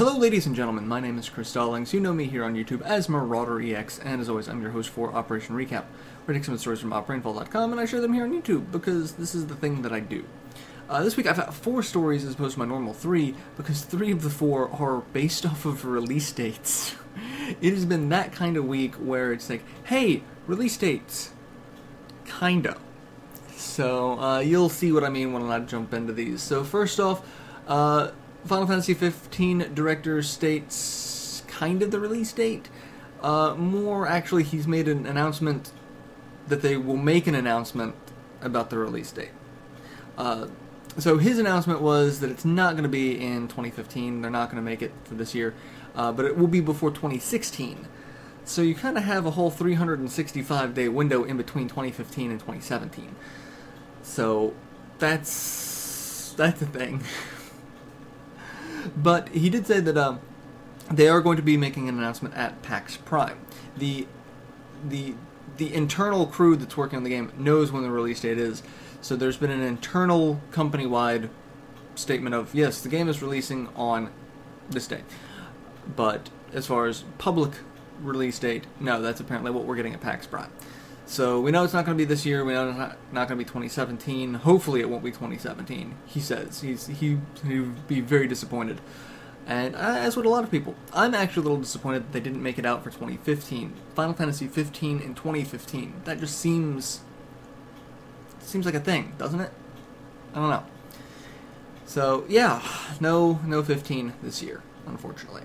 Hello ladies and gentlemen, my name is Chris Stollings. You know me here on YouTube as Marauder EX, and as always I'm your host for Operation Recap, where I take some of the stories from Rainfall.com and I share them here on YouTube, because this is the thing that I do. This week I've got 4 stories as opposed to my normal 3, because 3 of the 4 are based off of release dates. It has been that kind of week where it's like, hey, release dates. Kinda. So, you'll see what I mean when I jump into these. So first off, Final Fantasy 15 director states kind of the release date. More actually, he's made an announcement that they will make an announcement about the release date. So his announcement was that it's not going to be in 2015. They're not going to make it for this year, but it will be before 2016. So you kind of have a whole 365-day window in between 2015 and 2017. So that's a thing. But he did say that they are going to be making an announcement at PAX Prime. The internal crew that's working on the game knows when the release date is, so there's been an internal company-wide statement of, yes, the game is releasing on this day. But as far as public release date, no, that's apparently what we're getting at PAX Prime. So we know it's not going to be this year, we know it's not going to be 2017, hopefully it won't be 2017, he says. He would be very disappointed. And as would a lot of people. I'm actually a little disappointed that they didn't make it out for 2015. Final Fantasy 15 in 2015. That just seems like a thing, doesn't it? I don't know. So, yeah, no 15 this year, unfortunately.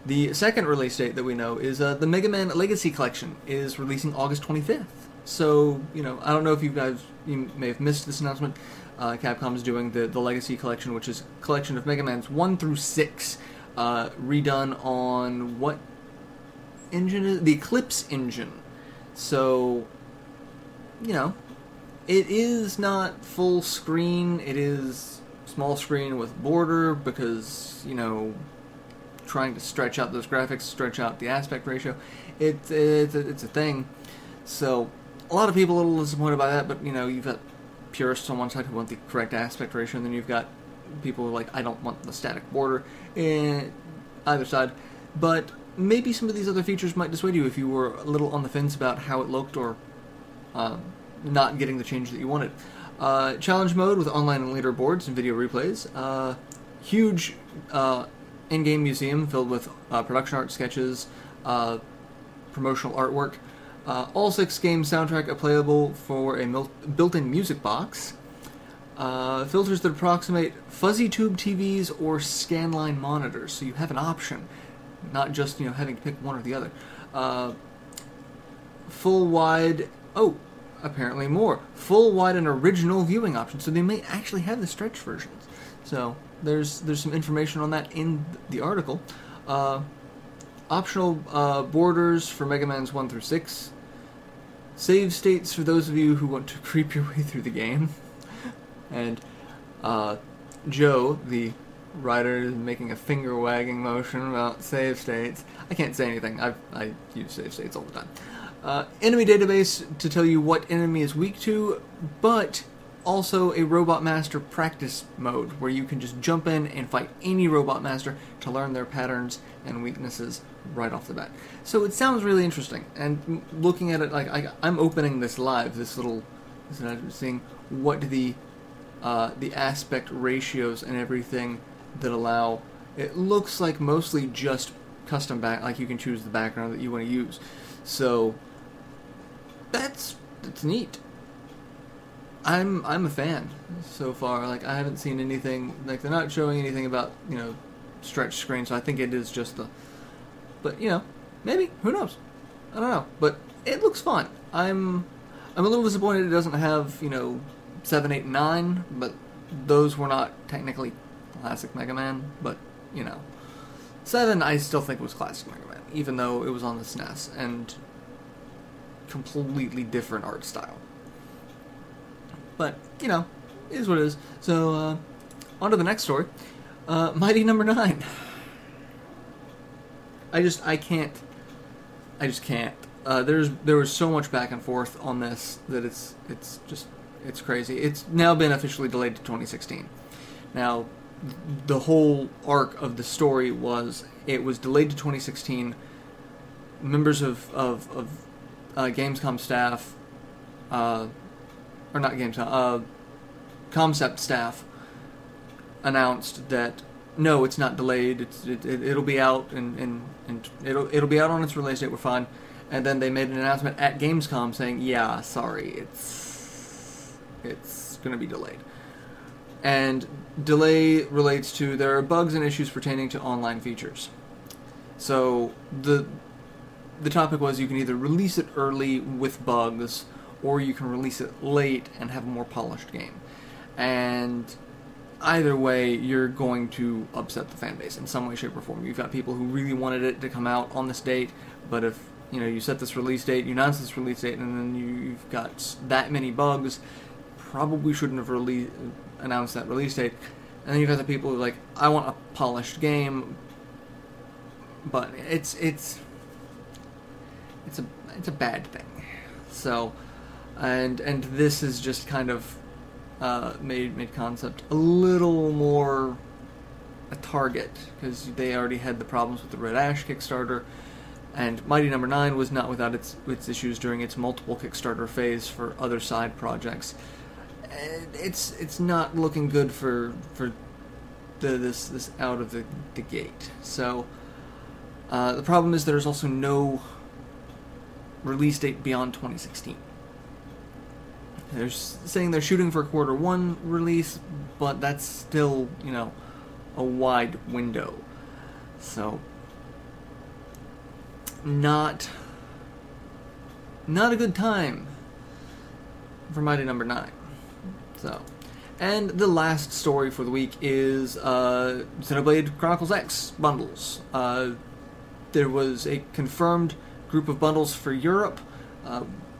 The second release date that we know is the Mega Man Legacy Collection is releasing August 25th. So, you know, I don't know if you may have missed this announcement. Capcom is doing the Legacy Collection, which is a collection of Mega Mans 1 through 6, redone on what engine is the Eclipse engine. So, you know, it is not full screen, it is small screen with border because, you know, trying to stretch out those graphics, stretch out the aspect ratio. It's a thing. So, a lot of people are a little disappointed by that, but, you know, you've got purists on one side who want the correct aspect ratio, and then you've got people who are like, I don't want the static border, either side. But maybe some of these other features might dissuade you if you were a little on the fence about how it looked, or not getting the change that you wanted. Challenge mode with online and leaderboards and video replays. Huge in-game museum filled with production art, sketches, promotional artwork. All 6 games soundtrack are playable for a built-in music box. Filters that approximate fuzzy tube TVs or scanline monitors, so you have an option, not just, you know, having to pick one or the other. Full wide. Oh, apparently more. Full wide and original viewing options, so they may actually have the stretch versions. So there's some information on that in the article. Optional borders for Mega Mans 1 through 6. Save states for those of you who want to creep your way through the game. And Joe, the writer, is making a finger-wagging motion about save states. I can't say anything. I use save states all the time. Enemy database to tell you what enemy is weak to, but also a Robot Master practice mode where you can just jump in and fight any Robot Master to learn their patterns and weaknesses right off the bat. So it sounds really interesting, and looking at it, like I'm opening this live, seeing what the aspect ratios and everything that allow. It looks like mostly just custom like you can choose the background that you want to use. So that's neat. I'm a fan so far. Like, I haven't seen anything, like, they're not showing anything about, you know, stretch screen, so I think it is just but, you know, maybe, who knows? I don't know, but it looks fun. I'm a little disappointed it doesn't have, you know, 7, 8, and 9, but those were not technically classic Mega Man, but, you know, 7 I still think was classic Mega Man, even though it was on the SNES, and completely different art style. But, you know, it is what it is. So, on to the next story. Mighty Number 9. I just can't. There was so much back and forth on this that it's crazy. It's now been officially delayed to 2016. Now, the whole arc of the story was it was delayed to 2016. Members of Gamescom staff, or not Gamescom, Concept staff announced that no, it's not delayed. It'll be out and it'll be out on its release date. We're fine. And then they made an announcement at Gamescom saying, yeah, sorry, it's going to be delayed. And delay relates to there are bugs and issues pertaining to online features. So the topic was you can either release it early with bugs, or you can release it late and have a more polished game. And either way, you're going to upset the fan base in some way, shape, or form. You've got people who really wanted it to come out on this date, but if you set this release date, you announce this release date, and then you've got that many bugs, probably shouldn't have announced that release date. And then you've got the people who are like, I want a polished game, but it's a bad thing. So, and this is just kind of made Concept a little more a target, because they already had the problems with the Red Ash Kickstarter, and Mighty No. 9 was not without its issues during its multiple Kickstarter phase for other side projects. It's not looking good for this out of the gate. So the problem is there's also no release date beyond 2016. They're saying they're shooting for Q1 release, but that's still, a wide window. So, not a good time for Mighty No. 9. So, and the last story for the week is Sinnerblade Chronicles X bundles. There was a confirmed group of bundles for Europe,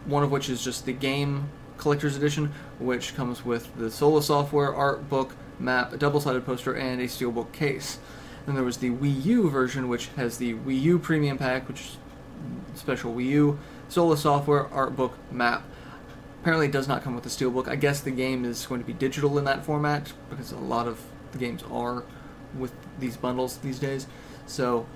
one of which is just the game Collector's Edition, which comes with the Sola software, art book, map, a double-sided poster, and a steelbook case. Then there was the Wii U version, which has the Wii U Premium Pack, which is special Wii U, Sola software, art book, map. Apparently it does not come with the steelbook. I guess the game is going to be digital in that format, because a lot of the games are with these bundles these days. So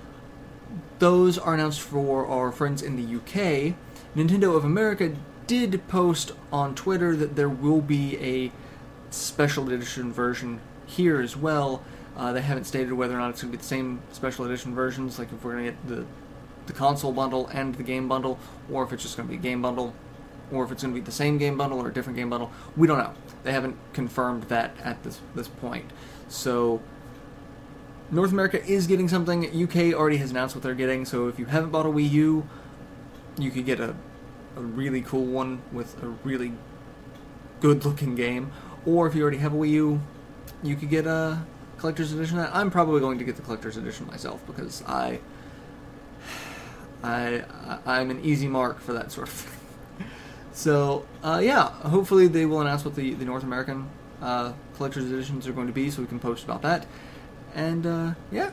those are announced for our friends in the UK. Nintendo of America did post on Twitter that there will be a special edition version here as well. They haven't stated whether or not it's going to be the same special edition versions, like if we're going to get the console bundle and the game bundle, or if it's just going to be a game bundle, or if it's going to be the same game bundle or a different game bundle. We don't know. They haven't confirmed that at this point. So North America is getting something. UK already has announced what they're getting, so if you haven't bought a Wii U, you could get a really cool one with a really good-looking game. Or if you already have a Wii U, you could get a Collector's Edition. I'm probably going to get the Collector's Edition myself, because I'm an easy mark for that sort of thing. So, yeah, hopefully they will announce what the North American Collector's Editions are going to be, so we can post about that. And, yeah,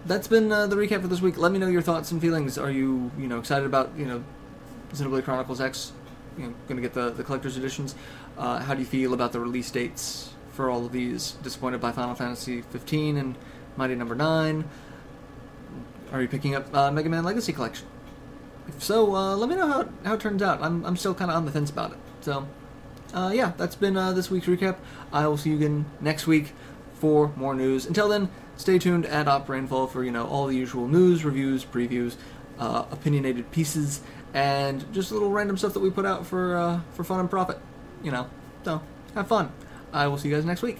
that's been the recap for this week. Let me know your thoughts and feelings. Are you, excited about, Sinnerblade Chronicles X, going to get the Collector's Editions? How do you feel about the release dates for all of these? Disappointed by Final Fantasy 15 and Mighty No. 9? Are you picking up Mega Man Legacy Collection? If so, let me know how it turns out. I'm still kind of on the fence about it. So, yeah, that's been this week's recap. I will see you again next week for more news. Until then, stay tuned at Rainfall for, all the usual news, reviews, previews, opinionated pieces, and just a little random stuff that we put out for fun and profit. So, have fun. I will see you guys next week.